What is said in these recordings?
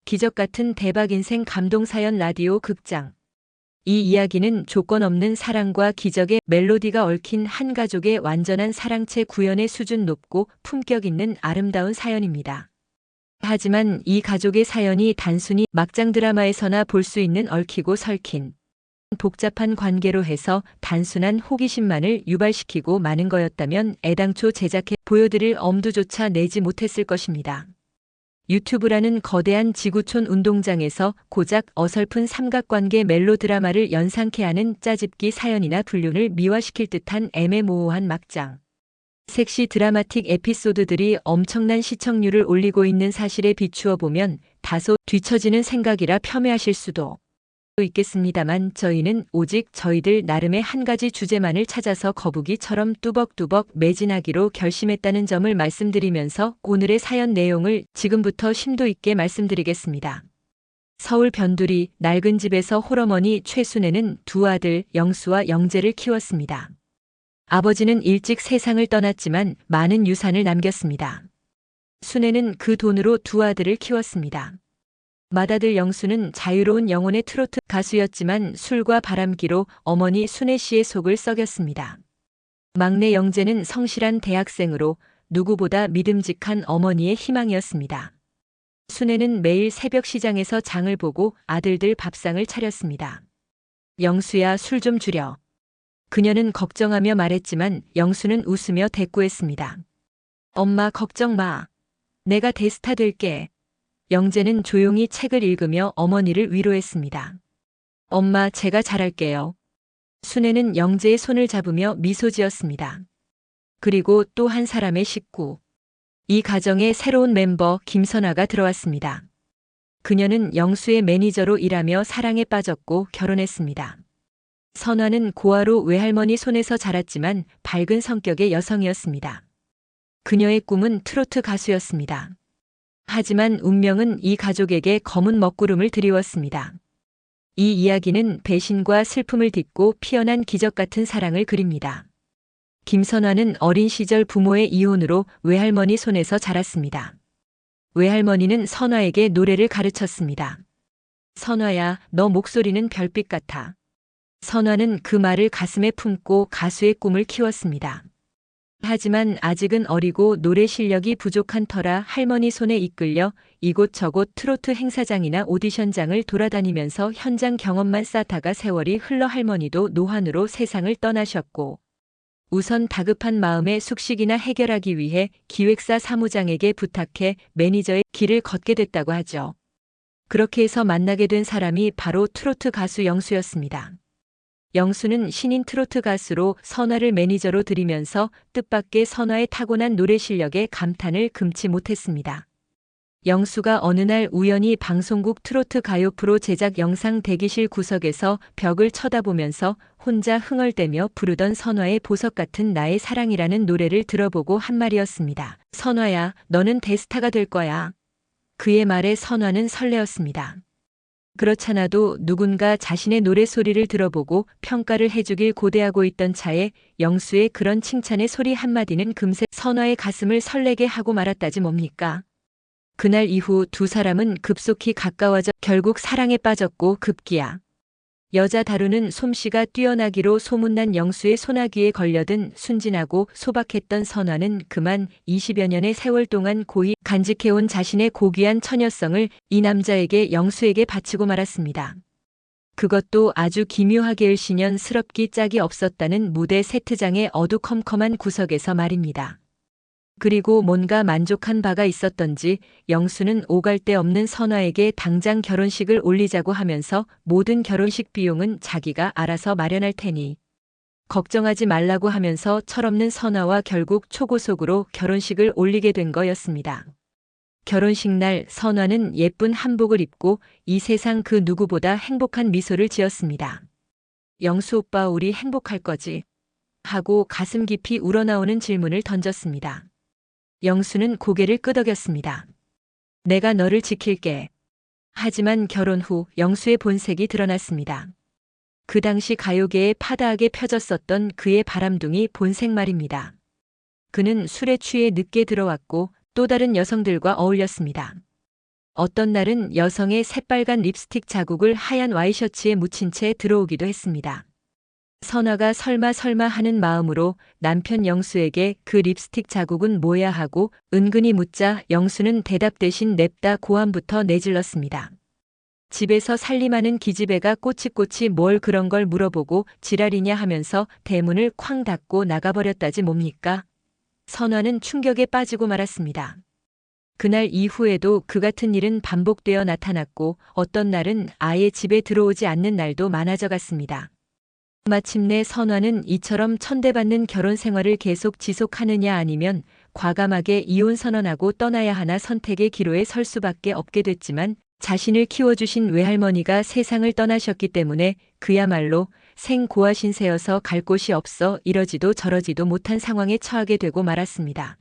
기적 같은 대박 인생 감동 사연 라디오 극장. 이 이야기는 조건 없는 사랑과 기적의 멜로디가 얽힌 한 가족의 완전한 사랑체 구현의 수준 높고 품격 있는 아름다운 사연입니다. 하지만 이 가족의 사연이 단순히 막장 드라마에서나 볼 수 있는 얽히고 설킨 복잡한 관계로 해서 단순한 호기심만을 유발시키고 마는 거였다면 애당초 제작해 보여드릴 엄두조차 내지 못했을 것입니다. 유튜브라는 거대한 지구촌 운동장에서 고작 어설픈 삼각관계 멜로드라마를 연상케 하는 짜집기 사연이나 불륜을 미화시킬 듯한 애매모호한 막장. 섹시 드라마틱 에피소드들이 엄청난 시청률을 올리고 있는 사실에 비추어 보면 다소 뒤처지는 생각이라 폄훼하실 수도 있겠습니다만 저희는 오직 저희들 나름의 한 가지 주제만을 찾아서 거북이처럼 뚜벅뚜벅 매진하기로 결심했다는 점을 말씀드리면서 오늘의 사연 내용을 지금부터 심도 있게 말씀드리겠습니다. 서울 변두리 낡은 집에서 홀어머니 최순애는 두 아들 영수와 영재를 키웠습니다. 아버지는 일찍 세상을 떠났지만 많은 유산을 남겼습니다. 순애는 그 돈으로 두 아들을 키웠습니다. 맏아들 영수는 자유로운 영혼의 트로트 가수였지만 술과 바람기로 어머니 순애 씨의 속을 썩였습니다. 막내 영재는 성실한 대학생으로 누구보다 믿음직한 어머니의 희망이었습니다. 순애는 매일 새벽 시장에서 장을 보고 아들들 밥상을 차렸습니다. 영수야, 술 좀 줄여. 그녀는 걱정하며 말했지만 영수는 웃으며 대꾸했습니다. 엄마 걱정 마. 내가 대스타 될게. 영재는 조용히 책을 읽으며 어머니를 위로했습니다. 엄마, 제가 잘할게요. 순애는 영재의 손을 잡으며 미소 지었습니다. 그리고 또 한 사람의 식구. 이 가정의 새로운 멤버 김선아가 들어왔습니다. 그녀는 영수의 매니저로 일하며 사랑에 빠졌고 결혼했습니다. 선아는 고아로 외할머니 손에서 자랐지만 밝은 성격의 여성이었습니다. 그녀의 꿈은 트로트 가수였습니다. 하지만 운명은 이 가족에게 검은 먹구름을 드리웠습니다. 이 이야기는 배신과 슬픔을 딛고 피어난 기적 같은 사랑을 그립니다. 김선화는 어린 시절 부모의 이혼으로 외할머니 손에서 자랐습니다. 외할머니는 선화에게 노래를 가르쳤습니다. 선화야, 너 목소리는 별빛 같아. 선화는 그 말을 가슴에 품고 가수의 꿈을 키웠습니다. 하지만 아직은 어리고 노래 실력이 부족한 터라 할머니 손에 이끌려 이곳저곳 트로트 행사장이나 오디션장을 돌아다니면서 현장 경험만 쌓다가 세월이 흘러 할머니도 노환으로 세상을 떠나셨고, 우선 다급한 마음에 숙식이나 해결하기 위해 기획사 사무장에게 부탁해 매니저의 길을 걷게 됐다고 하죠. 그렇게 해서 만나게 된 사람이 바로 트로트 가수 영수였습니다. 영수는 신인 트로트 가수로 선화를 매니저로 들이면서 뜻밖의 선화의 타고난 노래 실력에 감탄을 금치 못했습니다. 영수가 어느 날 우연히 방송국 트로트 가요 프로 제작 영상 대기실 구석에서 벽을 쳐다보면서 혼자 흥얼대며 부르던 선화의 보석 같은 나의 사랑이라는 노래를 들어보고 한 말이었습니다. 선화야, 너는 대스타가 될 거야. 그의 말에 선화는 설레었습니다. 그렇잖아도 누군가 자신의 노래소리를 들어보고 평가를 해주길 고대하고 있던 차에 영수의 그런 칭찬의 소리 한마디는 금세 선화의 가슴을 설레게 하고 말았다지 뭡니까? 그날 이후 두 사람은 급속히 가까워져 결국 사랑에 빠졌고 급기야. 여자 다루는 솜씨가 뛰어나기로 소문난 영수의 소나기에 걸려든 순진하고 소박했던 선화는 그만 20여 년의 세월 동안 고이 간직해온 자신의 고귀한 처녀성을 이 남자에게 영수에게 바치고 말았습니다. 그것도 아주 기묘하게 일신년스럽기 짝이 없었다는 무대 세트장의 어두컴컴한 구석에서 말입니다. 그리고 뭔가 만족한 바가 있었던지 영수는 오갈 데 없는 선화에게 당장 결혼식을 올리자고 하면서 모든 결혼식 비용은 자기가 알아서 마련할 테니 걱정하지 말라고 하면서 철없는 선화와 결국 초고속으로 결혼식을 올리게 된 거였습니다. 결혼식 날 선화는 예쁜 한복을 입고 이 세상 그 누구보다 행복한 미소를 지었습니다. 영수 오빠, 우리 행복할 거지? 하고 가슴 깊이 우러나오는 질문을 던졌습니다. 영수는 고개를 끄덕였습니다. 내가 너를 지킬게. 하지만 결혼 후 영수의 본색이 드러났습니다. 그 당시 가요계에 파다하게 펴졌었던 그의 바람둥이 본색 말입니다. 그는 술에 취해 늦게 들어왔고 또 다른 여성들과 어울렸습니다. 어떤 날은 여성의 새빨간 립스틱 자국을 하얀 와이셔츠에 묻힌 채 들어오기도 했습니다. 선아가 설마 하는 마음으로 남편 영수에게 그 립스틱 자국은 뭐야 하고 은근히 묻자 영수는 대답 대신 냅다 고함부터 내질렀습니다. 집에서 살림하는 기집애가 꼬치꼬치 뭘 그런 걸 물어보고 지랄이냐 하면서 대문을 쾅 닫고 나가버렸다지 뭡니까? 선화는 충격에 빠지고 말았습니다. 그날 이후에도 그 같은 일은 반복되어 나타났고 어떤 날은 아예 집에 들어오지 않는 날도 많아져 갔습니다. 마침내 선화는 이처럼 천대받는 결혼 생활을 계속 지속하느냐 아니면 과감하게 이혼 선언하고 떠나야 하나 선택의 기로에 설 수밖에 없게 됐지만 자신을 키워주신 외할머니가 세상을 떠나셨기 때문에 그야말로 생고아신세여서 갈 곳이 없어 이러지도 저러지도 못한 상황에 처하게 되고 말았습니다.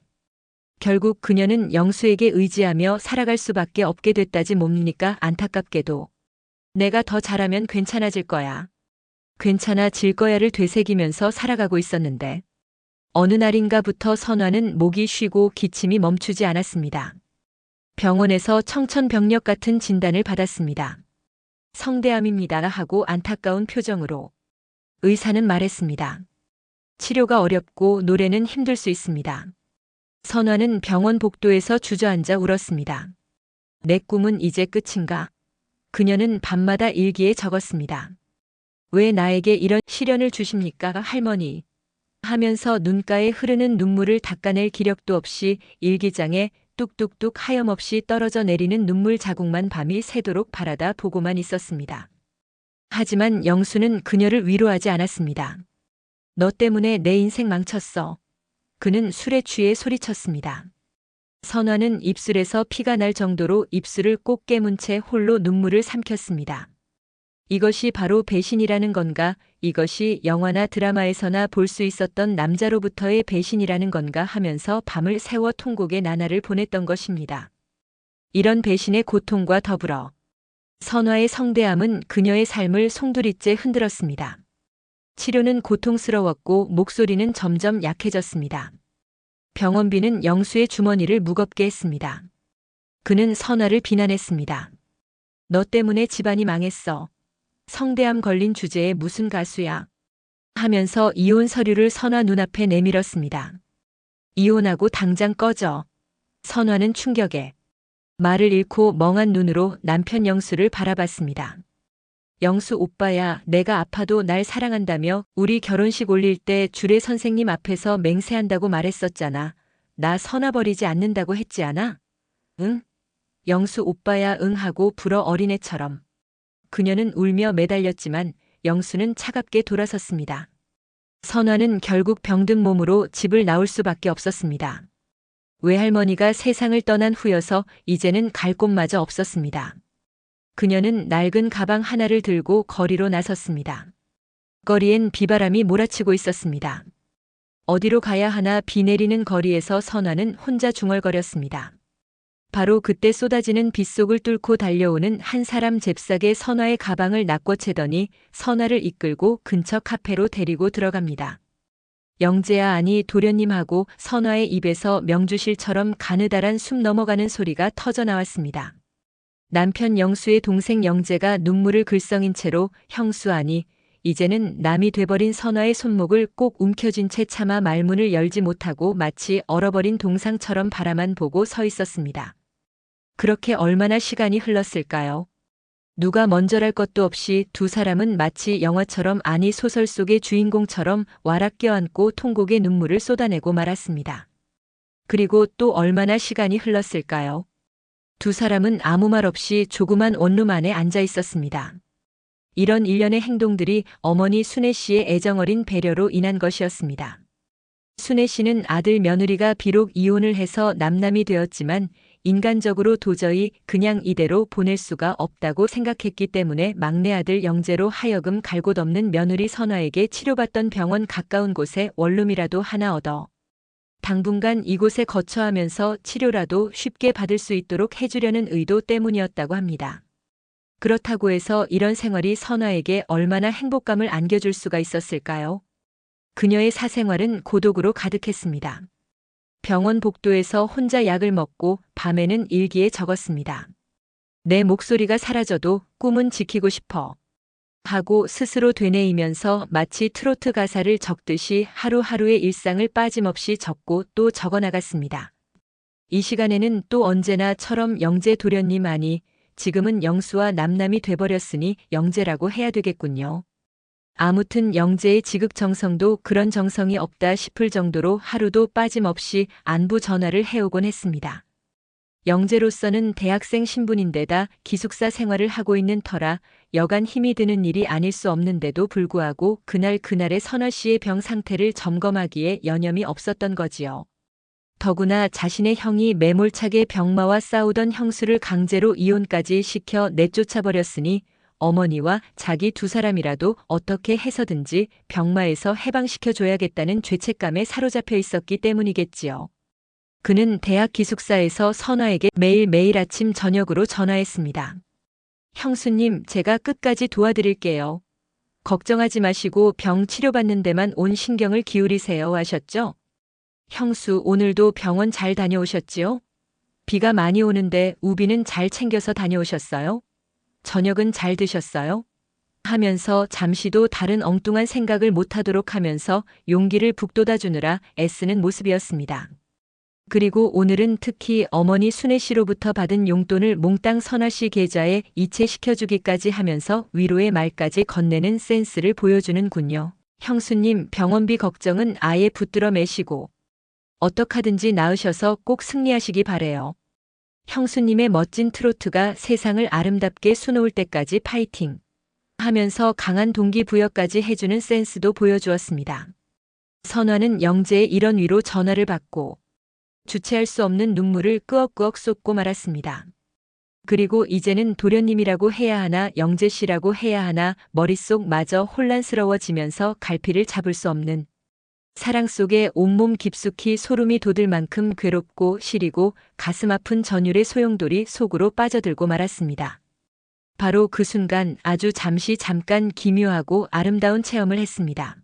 결국 그녀는 영수에게 의지하며 살아갈 수밖에 없게 됐다지 뭡니까? 안타깝게도 내가 더 잘하면 괜찮아질 거야. 괜찮아질 거야를 되새기면서 살아가고 있었는데 어느 날인가부터 선화는 목이 쉬고 기침이 멈추지 않았습니다. 병원에서 청천벽력 같은 진단을 받았습니다. 성대암입니다 하고 안타까운 표정으로 의사는 말했습니다. 치료가 어렵고 노래는 힘들 수 있습니다. 선화는 병원 복도에서 주저앉아 울었습니다. 내 꿈은 이제 끝인가? 그녀는 밤마다 일기에 적었습니다. 왜 나에게 이런 시련을 주십니까, 할머니? 하면서 눈가에 흐르는 눈물을 닦아낼 기력도 없이 일기장에 뚝뚝뚝 하염없이 떨어져 내리는 눈물 자국만 밤이 새도록 바라다 보고만 있었습니다. 하지만 영수는 그녀를 위로하지 않았습니다. 너 때문에 내 인생 망쳤어. 그는 술에 취해 소리쳤습니다. 선화는 입술에서 피가 날 정도로 입술을 꼭 깨문 채 홀로 눈물을 삼켰습니다. 이것이 바로 배신이라는 건가? 이것이 영화나 드라마에서나 볼 수 있었던 남자로부터의 배신이라는 건가 하면서 밤을 새워 통곡의 나날을 보냈던 것입니다. 이런 배신의 고통과 더불어 선화의 성대암은 그녀의 삶을 송두리째 흔들었습니다. 치료는 고통스러웠고 목소리는 점점 약해졌습니다. 병원비는 영수의 주머니를 무겁게 했습니다. 그는 선화를 비난했습니다. 너 때문에 집안이 망했어. 성대암 걸린 주제에 무슨 가수야? 하면서 이혼 서류를 선화 눈앞에 내밀었습니다. 이혼하고 당장 꺼져. 선화는 충격에 말을 잃고 멍한 눈으로 남편 영수를 바라봤습니다. 영수 오빠야, 내가 아파도 날 사랑한다며 우리 결혼식 올릴 때 주례 선생님 앞에서 맹세한다고 말했었잖아. 나 선화 버리지 않는다고 했지 않아? 응? 영수 오빠야 응 하고 불어 어린애처럼. 그녀는 울며 매달렸지만 영수는 차갑게 돌아섰습니다. 선화는 결국 병든 몸으로 집을 나올 수밖에 없었습니다. 외할머니가 세상을 떠난 후여서 이제는 갈 곳마저 없었습니다. 그녀는 낡은 가방 하나를 들고 거리로 나섰습니다. 거리엔 비바람이 몰아치고 있었습니다. 어디로 가야 하나 비 내리는 거리에서 선화는 혼자 중얼거렸습니다. 바로 그때 쏟아지는 빗속을 뚫고 달려오는 한 사람 잽싸게 선화의 가방을 낚아채더니 선화를 이끌고 근처 카페로 데리고 들어갑니다. 영재야 아니 도련님 하고 선화의 입에서 명주실처럼 가느다란 숨 넘어가는 소리가 터져 나왔습니다. 남편 영수의 동생 영재가 눈물을 글썽인 채로 형수 아니 이제는 남이 돼버린 선화의 손목을 꼭 움켜쥔 채 차마 말문을 열지 못하고 마치 얼어버린 동상처럼 바라만 보고 서 있었습니다. 그렇게 얼마나 시간이 흘렀을까요? 누가 먼저랄 것도 없이 두 사람은 마치 영화처럼 아니 소설 속의 주인공처럼 와락 껴안고 통곡의 눈물을 쏟아내고 말았습니다. 그리고 또 얼마나 시간이 흘렀을까요? 두 사람은 아무 말 없이 조그만 원룸 안에 앉아 있었습니다. 이런 일련의 행동들이 어머니 순애 씨의 애정어린 배려로 인한 것이었습니다. 순애 씨는 아들 며느리가 비록 이혼을 해서 남남이 되었지만 인간적으로 도저히 그냥 이대로 보낼 수가 없다고 생각했기 때문에 막내 아들 영재로 하여금 갈 곳 없는 며느리 선화에게 치료받던 병원 가까운 곳에 원룸이라도 하나 얻어 당분간 이곳에 거처하면서 치료라도 쉽게 받을 수 있도록 해주려는 의도 때문이었다고 합니다. 그렇다고 해서 이런 생활이 선화에게 얼마나 행복감을 안겨줄 수가 있었을까요? 그녀의 사생활은 고독으로 가득했습니다. 병원 복도에서 혼자 약을 먹고 밤에는 일기에 적었습니다. 내 목소리가 사라져도 꿈은 지키고 싶어. 하고 스스로 되뇌이면서 마치 트로트 가사를 적듯이 하루하루의 일상을 빠짐없이 적고 또 적어 나갔습니다. 이 시간에는 또 언제나처럼 영재 도련님 아니 지금은 영수와 남남이 돼버렸으니 영재라고 해야 되겠군요. 아무튼 영재의 지극정성도 그런 정성이 없다 싶을 정도로 하루도 빠짐없이 안부 전화를 해오곤 했습니다. 영재로서는 대학생 신분인데다 기숙사 생활을 하고 있는 터라 여간 힘이 드는 일이 아닐 수 없는데도 불구하고 그날의 선아 씨의 병 상태를 점검하기에 여념이 없었던 거지요. 더구나 자신의 형이 매몰차게 병마와 싸우던 형수를 강제로 이혼까지 시켜 내쫓아버렸으니 어머니와 자기 두 사람이라도 어떻게 해서든지 병마에서 해방시켜줘야겠다는 죄책감에 사로잡혀 있었기 때문이겠지요. 그는 대학 기숙사에서 선아에게 매일매일 아침 저녁으로 전화했습니다. 형수님, 제가 끝까지 도와드릴게요. 걱정하지 마시고 병 치료받는 데만 온 신경을 기울이세요 하셨죠? 형수, 오늘도 병원 잘 다녀오셨지요? 비가 많이 오는데 우비는 잘 챙겨서 다녀오셨어요? 저녁은 잘 드셨어요? 하면서 잠시도 다른 엉뚱한 생각을 못하도록 하면서 용기를 북돋아 주느라 애쓰는 모습이었습니다. 그리고 오늘은 특히 어머니 순애 씨로부터 받은 용돈을 몽땅 선아 씨 계좌에 이체시켜주기까지 하면서 위로의 말까지 건네는 센스를 보여주는군요. 형수님, 병원비 걱정은 아예 붙들어 매시고 어떡하든지 나으셔서 꼭 승리하시기 바래요. 형수님의 멋진 트로트가 세상을 아름답게 수놓을 때까지 파이팅! 하면서 강한 동기부여까지 해주는 센스도 보여주었습니다. 선화는 영재의 이런 위로 전화를 받고 주체할 수 없는 눈물을 끄억끄억 쏟고 말았습니다. 그리고 이제는 도련님이라고 해야 하나 영재 씨라고 해야 하나 머릿속마저 혼란스러워지면서 갈피를 잡을 수 없는 사랑 속에 온몸 깊숙이 소름이 돋을 만큼 괴롭고 시리고 가슴 아픈 전율의 소용돌이 속으로 빠져들고 말았습니다. 바로 그 순간 아주 잠깐 기묘하고 아름다운 체험을 했습니다.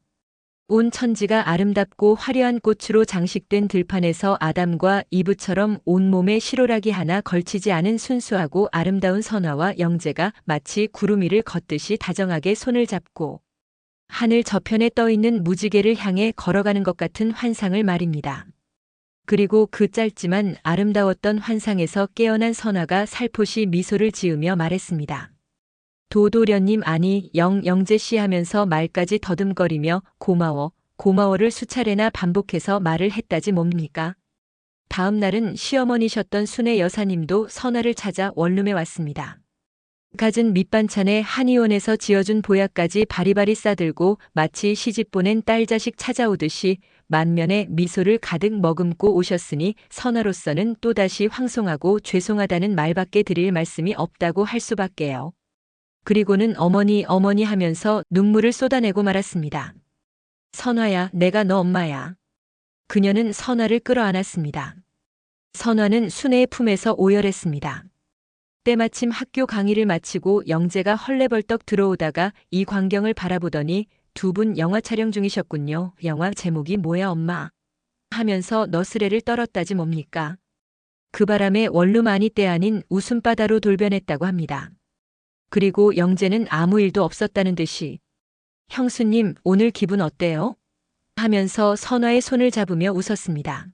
온 천지가 아름답고 화려한 꽃으로 장식된 들판에서 아담과 이브처럼 온몸에 실오라기 하나 걸치지 않은 순수하고 아름다운 선화와 영재가 마치 구름 위를 걷듯이 다정하게 손을 잡고 하늘 저편에 떠있는 무지개를 향해 걸어가는 것 같은 환상을 말입니다. 그리고 그 짧지만 아름다웠던 환상에서 깨어난 선화가 살포시 미소를 지으며 말했습니다. 도도련님 아니 영재 씨 하면서 말까지 더듬거리며 고마워를 수차례나 반복해서 말을 했다지 뭡니까? 다음 날은 시어머니셨던 순애 여사님도 선화를 찾아 원룸에 왔습니다. 갖은 밑반찬에 한의원에서 지어준 보약까지 바리바리 싸들고 마치 시집 보낸 딸 자식 찾아오듯이 만면에 미소를 가득 머금고 오셨으니 선화로서는 또다시 황송하고 죄송하다는 말밖에 드릴 말씀이 없다고 할 수밖에요. 그리고는 어머니 하면서 눈물을 쏟아내고 말았습니다. 선화야, 내가 너 엄마야. 그녀는 선화를 끌어안았습니다. 선화는 순애의 품에서 오열했습니다. 때마침 학교 강의를 마치고 영재가 헐레벌떡 들어오다가 이 광경을 바라보더니 두 분 영화 촬영 중이셨군요. 영화 제목이 뭐야 엄마? 하면서 너스레를 떨었다지 뭡니까? 그 바람에 원룸 안이 때 아닌 웃음바다로 돌변했다고 합니다. 그리고 영재는 아무 일도 없었다는 듯이 형수님, 오늘 기분 어때요? 하면서 선화의 손을 잡으며 웃었습니다.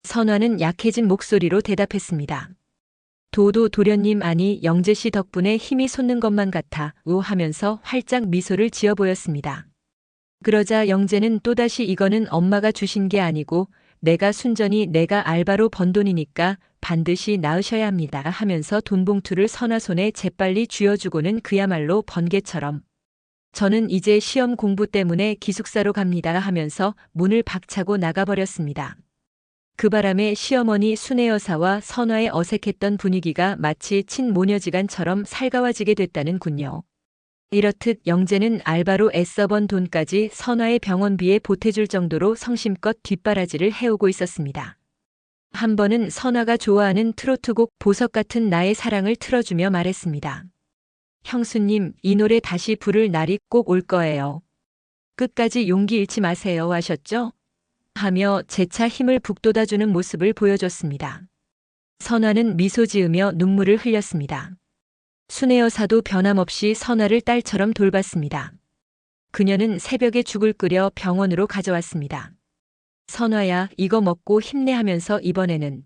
선화는 약해진 목소리로 대답했습니다. 도련님 아니 영재 씨 덕분에 힘이 솟는 것만 같아 하면서 활짝 미소를 지어 보였습니다. 그러자 영재는 또다시 이거는 엄마가 주신 게 아니고 내가 순전히 내가 알바로 번 돈이니까 반드시 나으셔야 합니다 하면서 돈봉투를 선화 손에 재빨리 쥐어주고는 그야말로 번개처럼 저는 이제 시험 공부 때문에 기숙사로 갑니다 하면서 문을 박차고 나가버렸습니다. 그 바람에 시어머니 순애 여사와 선화의 어색했던 분위기가 마치 친모녀지간처럼 살가워지게 됐다는군요. 이렇듯 영재는 알바로 애써 번 돈까지 선화의 병원비에 보태줄 정도로 성심껏 뒷바라지를 해오고 있었습니다. 한 번은 선화가 좋아하는 트로트곡 보석 같은 나의 사랑을 틀어주며 말했습니다. 형수님, 이 노래 다시 부를 날이 꼭 올 거예요. 끝까지 용기 잃지 마세요 하셨죠? 하며 재차 힘을 북돋아주는 모습을 보여줬습니다. 선화는 미소 지으며 눈물을 흘렸습니다. 순애 여사도 변함없이 선화를 딸처럼 돌봤습니다. 그녀는 새벽에 죽을 끓여 병원으로 가져왔습니다. 선화야, 이거 먹고 힘내 하면서 이번에는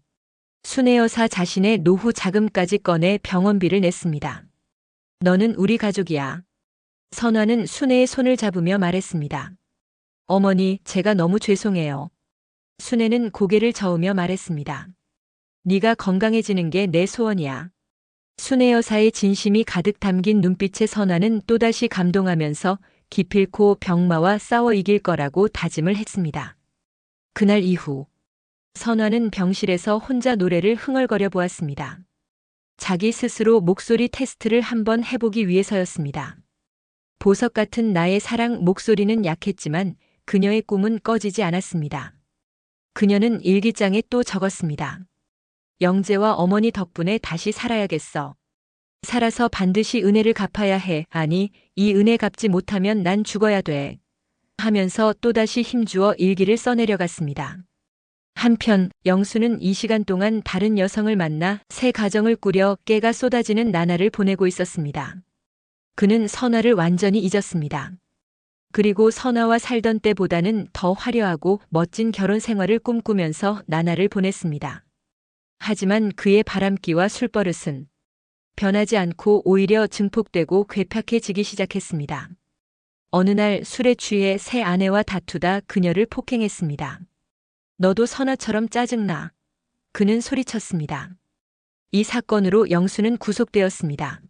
순애 여사 자신의 노후 자금까지 꺼내 병원비를 냈습니다. 너는 우리 가족이야. 선화는 순애의 손을 잡으며 말했습니다. 어머니, 제가 너무 죄송해요. 순애는 고개를 저으며 말했습니다. 네가 건강해지는 게 내 소원이야. 순애 여사의 진심이 가득 담긴 눈빛에 선화는 또다시 감동하면서 기필코 병마와 싸워 이길 거라고 다짐을 했습니다. 그날 이후 선화는 병실에서 혼자 노래를 흥얼거려 보았습니다. 자기 스스로 목소리 테스트를 한번 해보기 위해서였습니다. 보석 같은 나의 사랑 목소리는 약했지만 그녀의 꿈은 꺼지지 않았습니다. 그녀는 일기장에 또 적었습니다. 영재와 어머니 덕분에 다시 살아야겠어. 살아서 반드시 은혜를 갚아야 해. 아니, 이 은혜 갚지 못하면 난 죽어야 돼. 하면서 또다시 힘주어 일기를 써내려갔습니다. 한편 영수는 이 시간 동안 다른 여성을 만나 새 가정을 꾸려 깨가 쏟아지는 나날을 보내고 있었습니다. 그는 선화를 완전히 잊었습니다. 그리고 선화와 살던 때보다는 더 화려하고 멋진 결혼 생활을 꿈꾸면서 나날을 보냈습니다. 하지만 그의 바람기와 술버릇은 변하지 않고 오히려 증폭되고 괴팍해지기 시작했습니다. 어느 날 술에 취해 새 아내와 다투다 그녀를 폭행했습니다. 너도 선화처럼 짜증나. 그는 소리쳤습니다. 이 사건으로 영수는 구속되었습니다.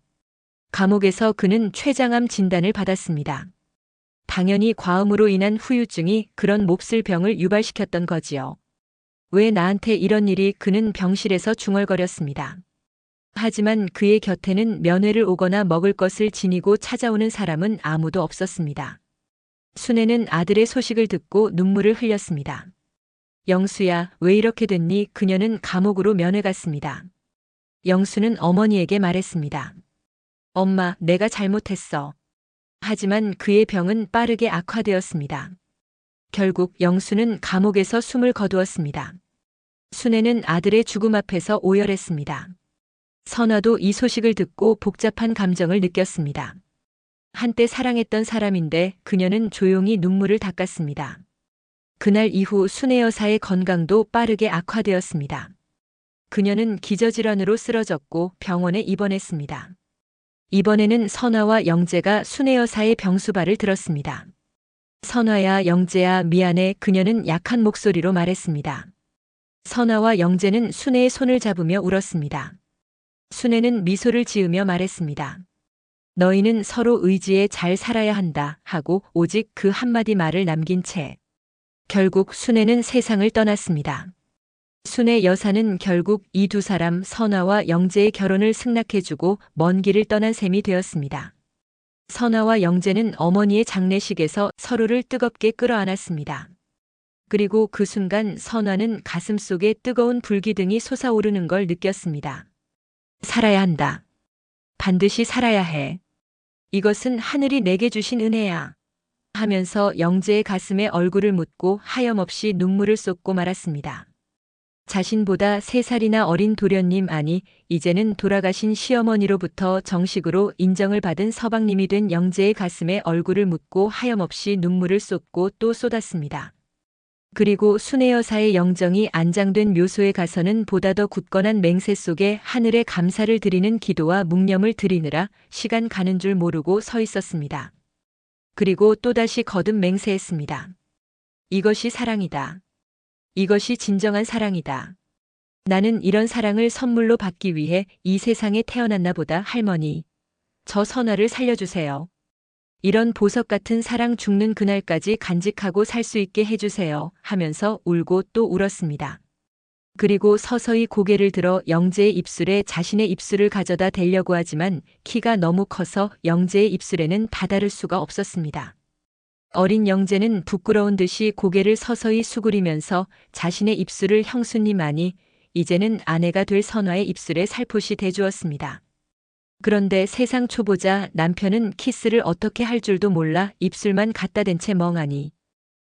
감옥에서 그는 췌장암 진단을 받았습니다. 당연히 과음으로 인한 후유증이 그런 몹쓸 병을 유발시켰던 거지요. 왜 나한테 이런 일이? 그는 병실에서 중얼거렸습니다. 하지만 그의 곁에는 면회를 오거나 먹을 것을 지니고 찾아오는 사람은 아무도 없었습니다. 순애는 아들의 소식을 듣고 눈물을 흘렸습니다. 영수야, 왜 이렇게 됐니? 그녀는 감옥으로 면회 갔습니다. 영수는 어머니에게 말했습니다. 엄마, 내가 잘못했어. 하지만 그의 병은 빠르게 악화되었습니다. 결국 영수는 감옥에서 숨을 거두었습니다. 순애는 아들의 죽음 앞에서 오열했습니다. 선화도 이 소식을 듣고 복잡한 감정을 느꼈습니다. 한때 사랑했던 사람인데 그녀는 조용히 눈물을 닦았습니다. 그날 이후 순애 여사의 건강도 빠르게 악화되었습니다. 그녀는 기저질환으로 쓰러졌고 병원에 입원했습니다. 이번에는 선화와 영재가 순애 여사의 병수발을 들었습니다. 선화야, 영재야, 미안해. 그녀는 약한 목소리로 말했습니다. 선화와 영재는 순애의 손을 잡으며 울었습니다. 순애는 미소를 지으며 말했습니다. 너희는 서로 의지에 잘 살아야 한다 하고 오직 그 한마디 말을 남긴 채 결국 순애는 세상을 떠났습니다. 순애 여사는 결국 이 두 사람 선화와 영재의 결혼을 승낙해주고 먼 길을 떠난 셈이 되었습니다. 선화와 영재는 어머니의 장례식에서 서로를 뜨겁게 끌어안았습니다. 그리고 그 순간 선화는 가슴속에 뜨거운 불기둥이 솟아오르는 걸 느꼈습니다. 살아야 한다. 반드시 살아야 해. 이것은 하늘이 내게 주신 은혜야. 하면서 영재의 가슴에 얼굴을 묻고 하염없이 눈물을 쏟고 말았습니다. 자신보다 3살이나 어린 도련님, 아니 이제는 돌아가신 시어머니로부터 정식으로 인정을 받은 서방님이 된 영재의 가슴에 얼굴을 묻고 하염없이 눈물을 쏟고 또 쏟았습니다. 그리고 순애 여사의 영정이 안장된 묘소에 가서는 보다 더 굳건한 맹세 속에 하늘에 감사를 드리는 기도와 묵념을 드리느라 시간 가는 줄 모르고 서 있었습니다. 그리고 또다시 거듭 맹세했습니다. 이것이 사랑이다. 이것이 진정한 사랑이다. 나는 이런 사랑을 선물로 받기 위해 이 세상에 태어났나 보다. 할머니, 저 선화를 살려주세요. 이런 보석 같은 사랑 죽는 그날까지 간직하고 살 수 있게 해주세요. 하면서 울고 또 울었습니다. 그리고 서서히 고개를 들어 영재의 입술에 자신의 입술을 가져다 대려고 하지만 키가 너무 커서 영재의 입술에는 다다를 수가 없었습니다. 어린 영재는 부끄러운 듯이 고개를 서서히 수그리면서 자신의 입술을 형수님, 아니 이제는 아내가 될 선화의 입술에 살포시 대주었습니다. 그런데 세상 초보자 남편은 키스를 어떻게 할 줄도 몰라 입술만 갖다 댄 채 멍하니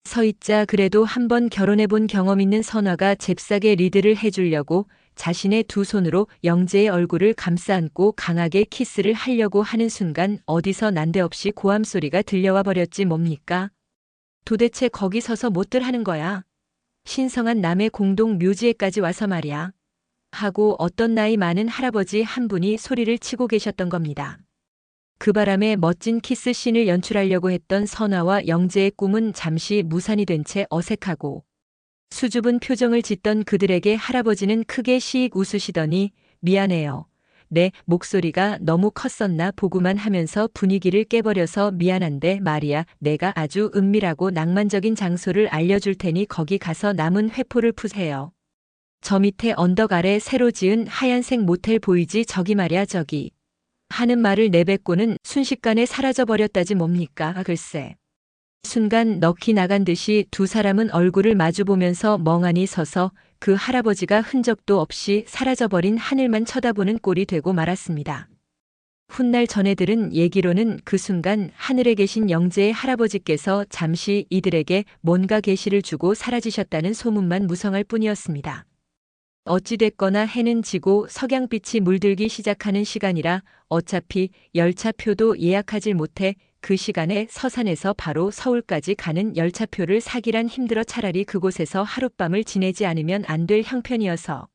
서 있자 그래도 한번 결혼해본 경험 있는 선화가 잽싸게 리드를 해주려고 자신의 두 손으로 영재의 얼굴을 감싸 안고 강하게 키스를 하려고 하는 순간 어디서 난데없이 고함 소리가 들려와 버렸지 뭡니까? 도대체 거기 서서 못들 하는 거야? 신성한 남의 공동 묘지에까지 와서 말이야. 하고 어떤 나이 많은 할아버지 한 분이 소리를 치고 계셨던 겁니다. 그 바람에 멋진 키스씬을 연출하려고 했던 선아와 영재의 꿈은 잠시 무산이 된 채 어색하고 수줍은 표정을 짓던 그들에게 할아버지는 크게 시익 웃으시더니 미안해요. 내 목소리가 너무 컸었나 보구만 하면서 분위기를 깨버려서 미안한데 말이야 내가 아주 은밀하고 낭만적인 장소를 알려줄 테니 거기 가서 남은 회포를 푸세요. 저 밑에 언덕 아래 새로 지은 하얀색 모텔 보이지 저기 말이야 저기. 하는 말을 내뱉고는 순식간에 사라져버렸다지 뭡니까 글쎄. 순간 넋이 나간 듯이 두 사람은 얼굴을 마주보면서 멍하니 서서 그 할아버지가 흔적도 없이 사라져버린 하늘만 쳐다보는 꼴이 되고 말았습니다. 훗날 전해들은 얘기로는 그 순간 하늘에 계신 영재의 할아버지께서 잠시 이들에게 뭔가 계시를 주고 사라지셨다는 소문만 무성할 뿐이었습니다. 어찌됐거나 해는 지고 석양빛이 물들기 시작하는 시간이라 어차피 열차표도 예약하질 못해 그 시간에 서산에서 바로 서울까지 가는 열차표를 사기란 힘들어 차라리 그곳에서 하룻밤을 지내지 않으면 안 될 형편이어서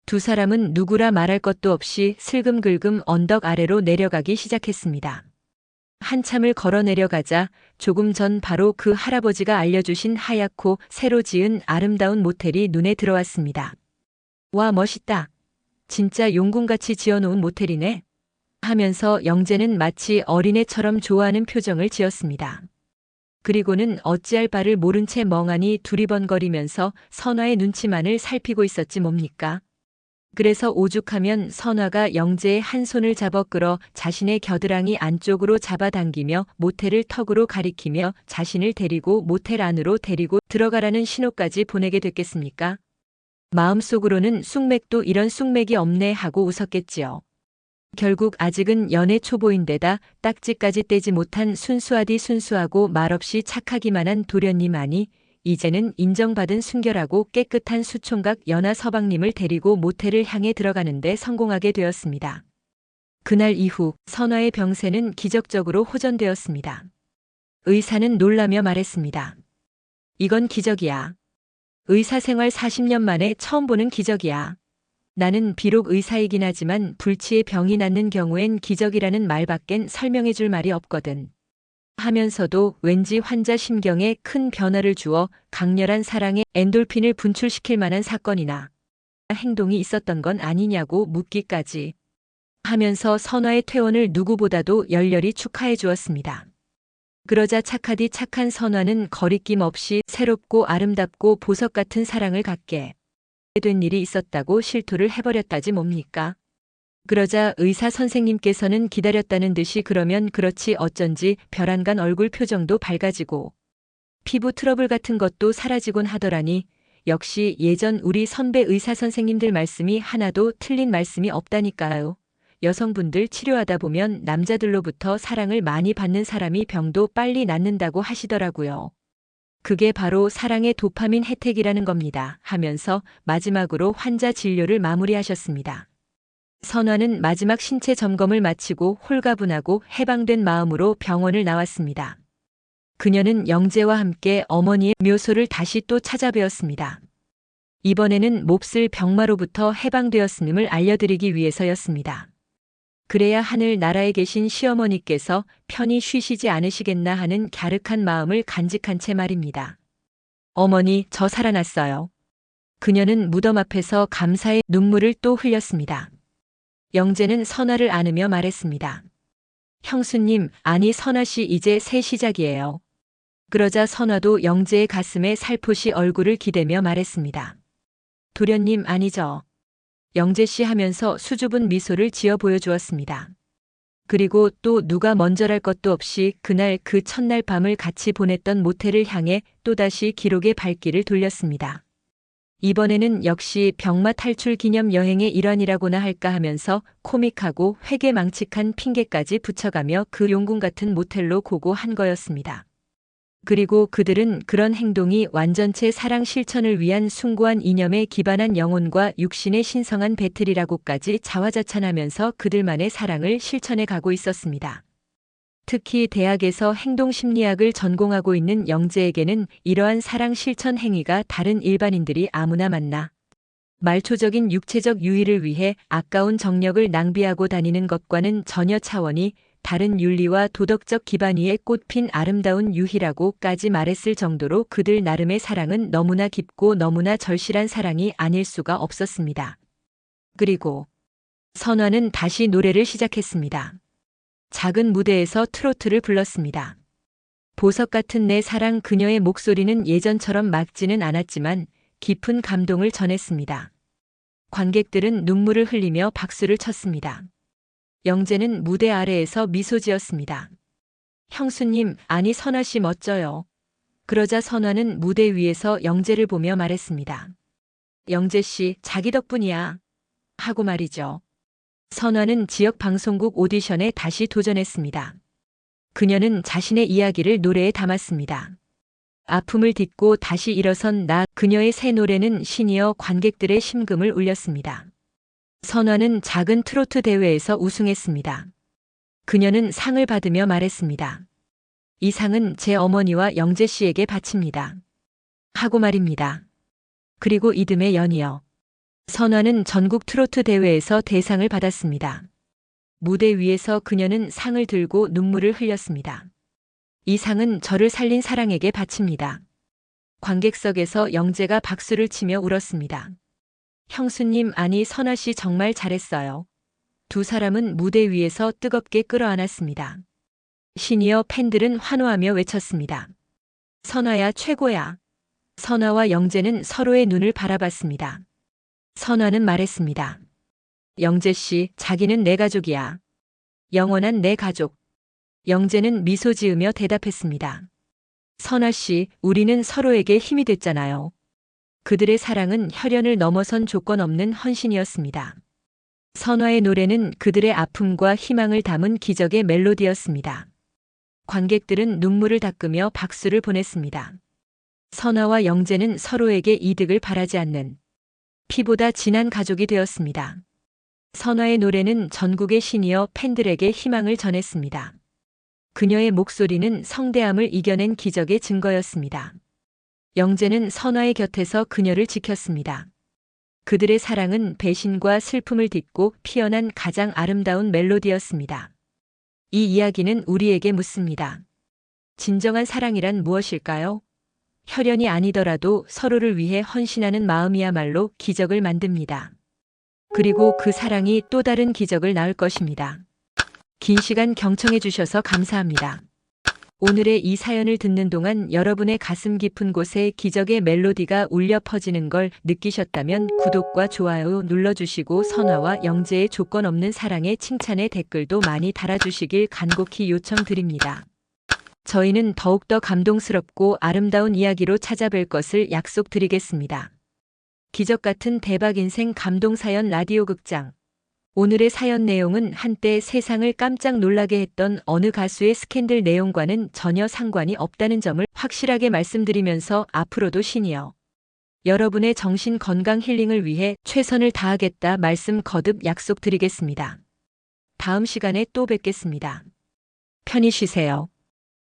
두 사람은 누구라 말할 것도 없이 슬금글금 언덕 아래로 내려가기 시작했습니다. 한참을 걸어 내려가자 조금 전 바로 그 할아버지가 알려주신 하얗고 새로 지은 아름다운 모텔이 눈에 들어왔습니다. 와 멋있다. 진짜 용궁같이 지어놓은 모텔이네. 하면서 영재는 마치 어린애처럼 좋아하는 표정을 지었습니다. 그리고는 어찌할 바를 모른 채 멍하니 두리번거리면서 선화의 눈치만을 살피고 있었지 뭡니까? 그래서 오죽하면 선화가 영재의 한 손을 잡아 끌어 자신의 겨드랑이 안쪽으로 잡아당기며 모텔을 턱으로 가리키며 자신을 데리고 모텔 안으로 데리고 들어가라는 신호까지 보내게 됐겠습니까? 마음속으로는 쑥맥도 이런 쑥맥이 없네 하고 웃었겠지요. 결국 아직은 연애 초보인데다 딱지까지 떼지 못한 순수하디 순수하고 말없이 착하기만 한 도련님 아니 이제는 인정받은 순결하고 깨끗한 수총각 연하 서방님을 데리고 모텔을 향해 들어가는데 성공하게 되었습니다. 그날 이후 선화의 병세는 기적적으로 호전되었습니다. 의사는 놀라며 말했습니다. 이건 기적이야. 의사 생활 40년 만에 처음 보는 기적이야. 나는 비록 의사이긴 하지만 불치의 병이 낫는 경우엔 기적이라는 말밖엔 설명해 줄 말이 없거든. 하면서도 왠지 환자 심경에 큰 변화를 주어 강렬한 사랑의 엔돌핀을 분출시킬 만한 사건이나 행동이 있었던 건 아니냐고 묻기까지 하면서 선화의 퇴원을 누구보다도 열렬히 축하해 주었습니다. 그러자 착하디 착한 선화는 거리낌 없이 새롭고 아름답고 보석 같은 사랑을 갖게 된 일이 있었다고 실토를 해버렸다지 뭡니까? 그러자 의사 선생님께서는 기다렸다는 듯이 그러면 그렇지 어쩐지 별안간 얼굴 표정도 밝아지고 피부 트러블 같은 것도 사라지곤 하더라니 역시 예전 우리 선배 의사 선생님들 말씀이 하나도 틀린 말씀이 없다니까요. 여성분들 치료하다 보면 남자들로부터 사랑을 많이 받는 사람이 병도 빨리 낫는다고 하시더라고요. 그게 바로 사랑의 도파민 혜택이라는 겁니다. 하면서 마지막으로 환자 진료를 마무리하셨습니다. 선화는 마지막 신체 점검을 마치고 홀가분하고 해방된 마음으로 병원을 나왔습니다. 그녀는 영재와 함께 어머니의 묘소를 다시 또 찾아뵈었습니다. 이번에는 몹쓸 병마로부터 해방되었음을 알려드리기 위해서였습니다. 그래야 하늘 나라에 계신 시어머니께서 편히 쉬시지 않으시겠나 하는 갸륵한 마음을 간직한 채 말입니다. 어머니, 저 살아났어요. 그녀는 무덤 앞에서 감사의 눈물을 또 흘렸습니다. 영재는 선화를 안으며 말했습니다. 형수님, 아니 선화씨 이제 새 시작이에요. 그러자 선화도 영재의 가슴에 살포시 얼굴을 기대며 말했습니다. 도련님 아니죠. 영재씨 하면서 수줍은 미소를 지어 보여주었습니다. 그리고 또 누가 먼저랄 것도 없이 그날 그 첫날 밤을 같이 보냈던 모텔을 향해 또다시 기록의 발길을 돌렸습니다. 이번에는 역시 병마 탈출 기념 여행의 일환이라고나 할까 하면서 코믹하고 회개망측한 핑계까지 붙여가며 그 용궁 같은 모텔로 고고한 거였습니다. 그리고 그들은 그런 행동이 완전체 사랑 실천을 위한 숭고한 이념에 기반한 영혼과 육신의 신성한 배틀이라고까지 자화자찬하면서 그들만의 사랑을 실천해 가고 있었습니다. 특히 대학에서 행동심리학을 전공하고 있는 영재에게는 이러한 사랑 실천 행위가 다른 일반인들이 아무나 만나 말초적인 육체적 유의를 위해 아까운 정력을 낭비하고 다니는 것과는 전혀 차원이 다른 윤리와 도덕적 기반 위에 꽃핀 아름다운 유희라고까지 말했을 정도로 그들 나름의 사랑은 너무나 깊고 너무나 절실한 사랑이 아닐 수가 없었습니다. 그리고 선화는 다시 노래를 시작했습니다. 작은 무대에서 트로트를 불렀습니다. 보석 같은 내 사랑. 그녀의 목소리는 예전처럼 맑지는 않았지만 깊은 감동을 전했습니다. 관객들은 눈물을 흘리며 박수를 쳤습니다. 영재는 무대 아래에서 미소 지었습니다. 형수님, 아니 선화 씨 멋져요. 그러자 선화는 무대 위에서 영재를 보며 말했습니다. 영재 씨, 자기 덕분이야. 하고 말이죠. 선화는 지역 방송국 오디션에 다시 도전했습니다. 그녀는 자신의 이야기를 노래에 담았습니다. 아픔을 딛고 다시 일어선 나. 그녀의 새 노래는 시니어 관객들의 심금을 울렸습니다. 선화는 작은 트로트 대회에서 우승했습니다. 그녀는 상을 받으며 말했습니다. 이 상은 제 어머니와 영재 씨에게 바칩니다. 하고 말입니다. 그리고 이듬해 연이어 선화는 전국 트로트 대회에서 대상을 받았습니다. 무대 위에서 그녀는 상을 들고 눈물을 흘렸습니다. 이 상은 저를 살린 사랑에게 바칩니다. 관객석에서 영재가 박수를 치며 울었습니다. 형수님, 아니 선화 씨 정말 잘했어요. 두 사람은 무대 위에서 뜨겁게 끌어안았습니다. 시니어 팬들은 환호하며 외쳤습니다. 선화야 최고야. 선화와 영재는 서로의 눈을 바라봤습니다. 선화는 말했습니다. 영재 씨, 자기는 내 가족이야. 영원한 내 가족. 영재는 미소 지으며 대답했습니다. 선화 씨, 우리는 서로에게 힘이 됐잖아요. 그들의 사랑은 혈연을 넘어선 조건 없는 헌신이었습니다. 선화의 노래는 그들의 아픔과 희망을 담은 기적의 멜로디였습니다. 관객들은 눈물을 닦으며 박수를 보냈습니다. 선화와 영재는 서로에게 이득을 바라지 않는 피보다 진한 가족이 되었습니다. 선화의 노래는 전국의 시니어 팬들에게 희망을 전했습니다. 그녀의 목소리는 성대함을 이겨낸 기적의 증거였습니다. 영재는 선화의 곁에서 그녀를 지켰습니다. 그들의 사랑은 배신과 슬픔을 딛고 피어난 가장 아름다운 멜로디였습니다. 이 이야기는 우리에게 묻습니다. 진정한 사랑이란 무엇일까요? 혈연이 아니더라도 서로를 위해 헌신하는 마음이야말로 기적을 만듭니다. 그리고 그 사랑이 또 다른 기적을 낳을 것입니다. 긴 시간 경청해 주셔서 감사합니다. 오늘의 이 사연을 듣는 동안 여러분의 가슴 깊은 곳에 기적의 멜로디가 울려 퍼지는 걸 느끼셨다면 구독과 좋아요 눌러주시고 선화와 영재의 조건 없는 사랑에 칭찬의 댓글도 많이 달아주시길 간곡히 요청드립니다. 저희는 더욱더 감동스럽고 아름다운 이야기로 찾아뵐 것을 약속드리겠습니다. 기적 같은 대박 인생 감동 사연 라디오 극장. 오늘의 사연 내용은 한때 세상을 깜짝 놀라게 했던 어느 가수의 스캔들 내용과는 전혀 상관이 없다는 점을 확실하게 말씀드리면서 앞으로도 시니어 여러분의 정신 건강 힐링을 위해 최선을 다하겠다 말씀 거듭 약속드리겠습니다. 다음 시간에 또 뵙겠습니다. 편히 쉬세요.